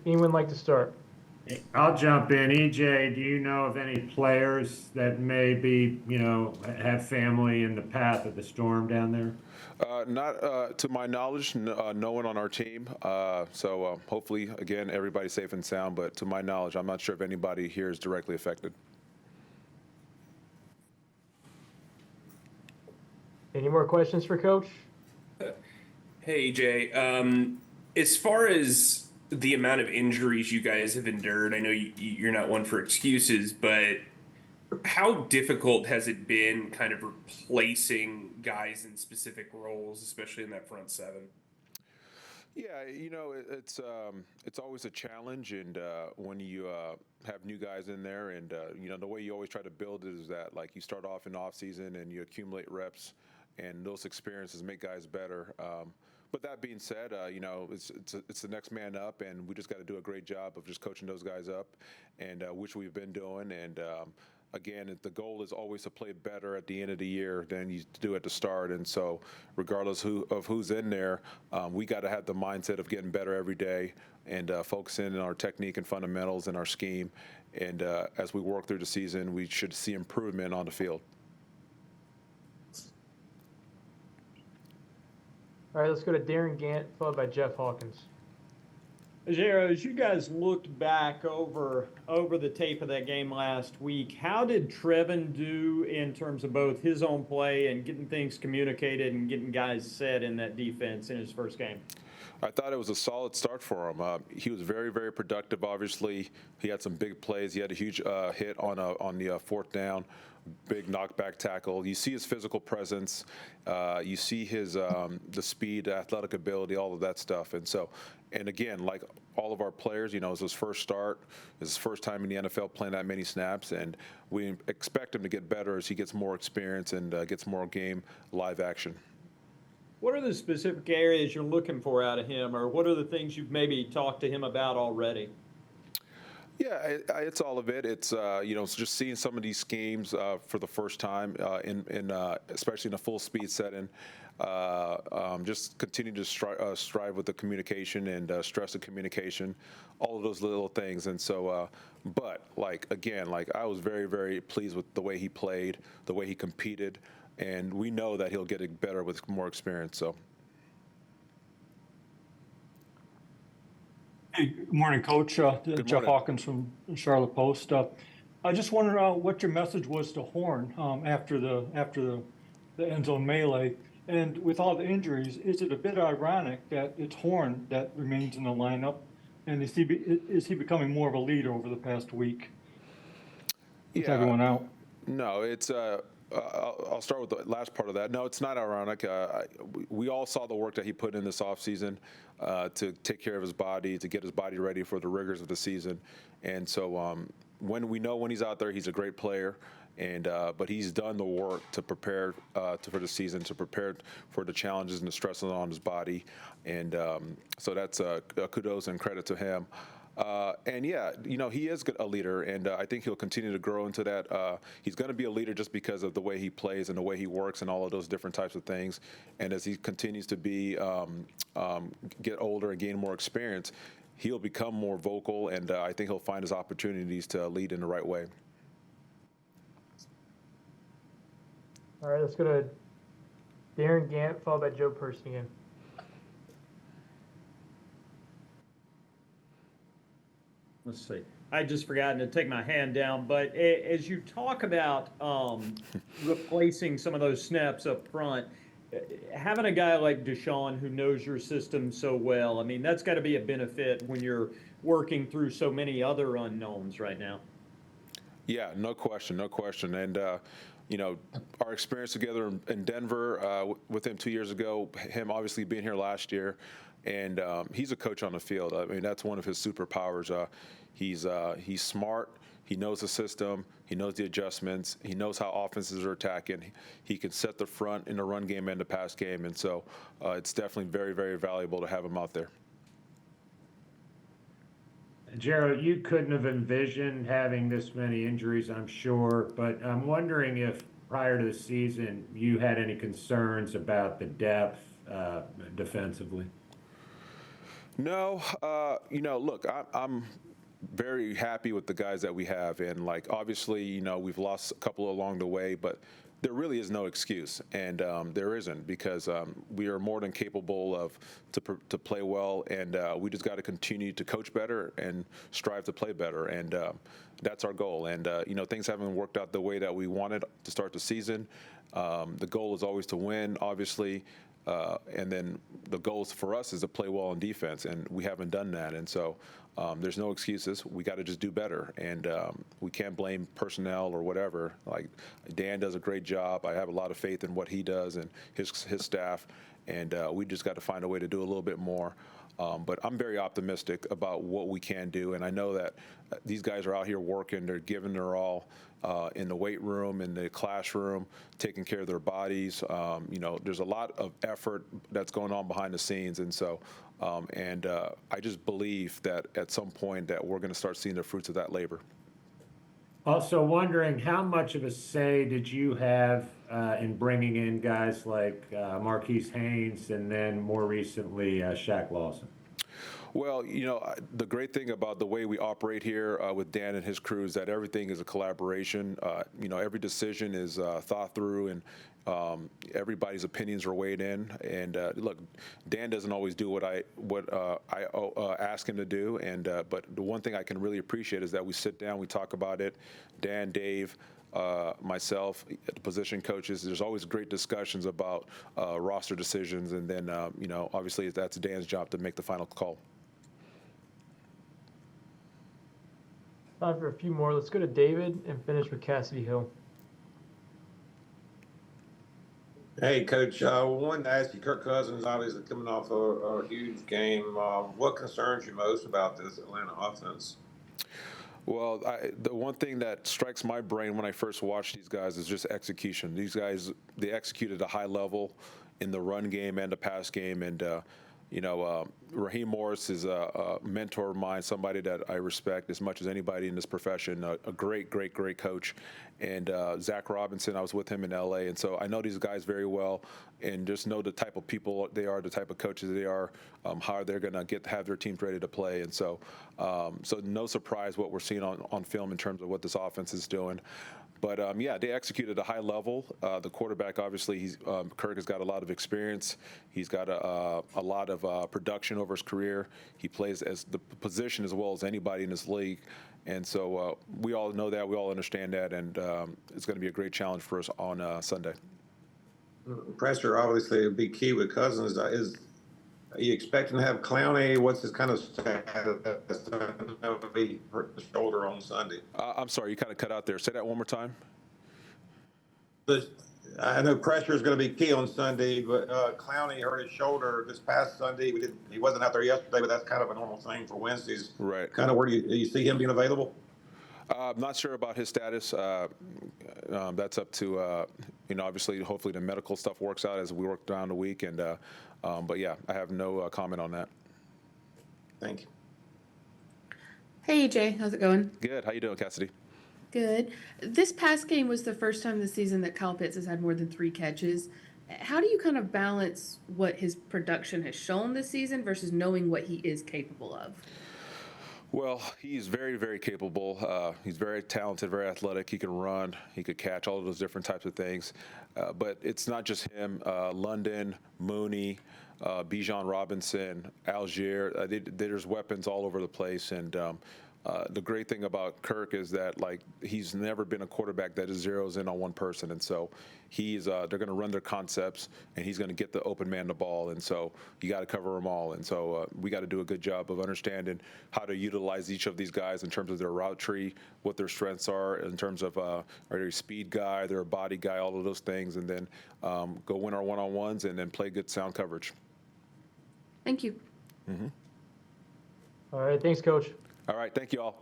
Anyone like to start? I'll jump in. EJ, do you know of any players that maybe, have family in the path of the storm down there? Not to my knowledge, no one on our team. So hopefully, again, everybody's safe and sound. But to my knowledge, I'm not sure if anybody here is directly affected. Any more questions for Coach? Hey, Jay. As far as the amount of injuries you guys have endured, I know you're not one for excuses, but how difficult has it been kind of replacing guys in specific roles, especially in that front seven? Yeah, it's always a challenge, and when you have new guys in there, and the way you always try to build it is that like you start off in off season and you accumulate reps, and those experiences make guys better. But that being said, it's the next man up, and we just got to do a great job of just coaching those guys up, and which we've been doing. And again, the goal is always to play better at the end of the year than you do at the start. And so, regardless of who's in there, we got to have the mindset of getting better every day and focusing on our technique and fundamentals and our scheme. And as we work through the season, we should see improvement on the field. All right, let's go to Darren Gant, followed by Jeff Hawkins. Ejiro, as you guys looked back over the tape of that game last week, how did Trevon do in terms of both his own play and getting things communicated and getting guys set in that defense in his first game? I thought it was a solid start for him. He was very, very productive. Obviously, he had some big plays. He had a huge hit on the fourth down, big knockback tackle. You see his physical presence. You see his the speed, athletic ability, all of that stuff. And again, like all of our players, it was his first start. It's his first time in the NFL playing that many snaps, and we expect him to get better as he gets more experience and gets more game live action. What are the specific areas you're looking for out of him, or what are the things you've maybe talked to him about already? Yeah, it's all of it. It's just seeing some of these schemes for the first time in especially in a full speed setting. Just continue to strive with the communication and stress the communication, all of those little things. And so, but again, I was very, very pleased with the way he played, the way he competed, and we know that he'll get it better with more experience. So. Hey, good morning, Coach. Good Jeff morning. Hawkins from Charlotte Post. I just wondered what your message was to Horn after the end zone melee, and with all the injuries, is it a bit ironic that it's Horn that remains in the lineup, and is he becoming more of a leader over the past week with everyone out? No, it's. I'll start with the last part of that. No, it's not ironic. We all saw the work that he put in this offseason to take care of his body, to get his body ready for the rigors of the season. And so when he's out there, he's a great player. And but he's done the work to prepare for the season, to prepare for the challenges and the stresses on his body. And so that's kudos and credit to him. And yeah, he is a leader, and I think he'll continue to grow into that. He's going to be a leader just because of the way he plays and the way he works and all of those different types of things. And as he continues to get older and gain more experience, he'll become more vocal, and I think he'll find his opportunities to lead in the right way. All right, let's go to Darren Gant, followed by Joe Person again. Let's see. I just forgotten to take my hand down, but as you talk about replacing some of those snaps up front, having a guy like Deshaun who knows your system so well, I mean, that's got to be a benefit when you're working through so many other unknowns right now. Yeah, no question. And, our experience together in Denver with him 2 years ago, him obviously being here last year, and he's a coach on the field. I mean, that's one of his superpowers. He's smart. He knows the system. He knows the adjustments. He knows how offenses are attacking. He can set the front in the run game and the pass game. And so it's definitely very, very valuable to have him out there. Jared, you couldn't have envisioned having this many injuries, I'm sure, but I'm wondering if prior to the season you had any concerns about the depth defensively. No, look, I'm very happy with the guys that we have, and like obviously, we've lost a couple along the way, but there really is no excuse, and there isn't because we are more than capable of to play well, and we just got to continue to coach better and strive to play better, and that's our goal. And things haven't worked out the way that we wanted to start the season. The goal is always to win, obviously. And then the goals for us is to play well on defense, and we haven't done that. And so there's no excuses. We got to just do better, and we can't blame personnel or whatever. Like Dan does a great job. I have a lot of faith in what he does and his staff, and we just got to find a way to do a little bit more. But I'm very optimistic about what we can do, and I know that these guys are out here working. They're giving their all in the weight room, in the classroom, taking care of their bodies. There's a lot of effort that's going on behind the scenes, and so I just believe that at some point that we're going to start seeing the fruits of that labor. Also wondering how much of a say did you have in bringing in guys like Marquise Haynes and then more recently Shaq Lawson? Well, the great thing about the way we operate here with Dan and his crew is that everything is a collaboration. Every decision is thought through, and everybody's opinions are weighed in. And look, Dan doesn't always do what I ask him to do. And but the one thing I can really appreciate is that we sit down, we talk about it. Dan, Dave, myself, the position coaches. There's always great discussions about roster decisions, and then obviously that's Dan's job to make the final call. Time for a few more. Let's go to David and finish with Cassidy Hill. Hey, Coach. I wanted to ask you, Kirk Cousins obviously coming off a huge game. What concerns you most about this Atlanta offense? Well, the one thing that strikes my brain when I first watch these guys is just execution. These guys, they executed a high level in the run game and the pass game, and Raheem Morris is a mentor of mine, somebody that I respect as much as anybody in this profession, a great coach. And Zach Robinson, I was with him in L.A., and so I know these guys very well and just know the type of people they are, the type of coaches they are, how they're going to have their teams ready to play. And so no surprise what we're seeing on film in terms of what this offense is doing. But they executed at a high level. The quarterback, obviously, Kirk has got a lot of experience. He's got a lot of production over his career. He plays as the position as well as anybody in this league. And so we all know that. We all understand that. And it's going to be a great challenge for us on Sunday. Pressure obviously would be key with Cousins. Are you expecting to have Clowney? What's his kind of status? He hurt the shoulder on Sunday. I'm sorry, you kind of cut out there. Say that one more time. I know pressure is going to be key on Sunday, but Clowney hurt his shoulder this past Sunday. He wasn't out there yesterday, but that's kind of a normal thing for Wednesdays. Right. Kind of where do you see him being available? I'm not sure about his status. That's up to, obviously, hopefully the medical stuff works out as we work down the week. And but yeah, I have no comment on that. Thank you. Hey, EJ, how's it going? Good. How you doing, Cassidy? Good. This past game was the first time this season that Kyle Pitts has had more than 3 catches. How do you kind of balance what his production has shown this season versus knowing what he is capable of? Well, he's very, very capable. He's very talented, very athletic. He can run. He could catch, all of those different types of things. But it's not just him. London, Mooney, Bijan Robinson, Algier. There's weapons all over the place. And the great thing about Kirk is that he's never been a quarterback that just zeroes in on one person, and so they're going to run their concepts, and he's going to get the open man the ball, and so you got to cover them all, and so we got to do a good job of understanding how to utilize each of these guys in terms of their route tree, what their strengths are in terms of are they a speed guy, they're a body guy, all of those things, and then go win our one-on-ones and then play good sound coverage. Thank you. Mm-hmm. All right, thanks, Coach. All right, thank you all.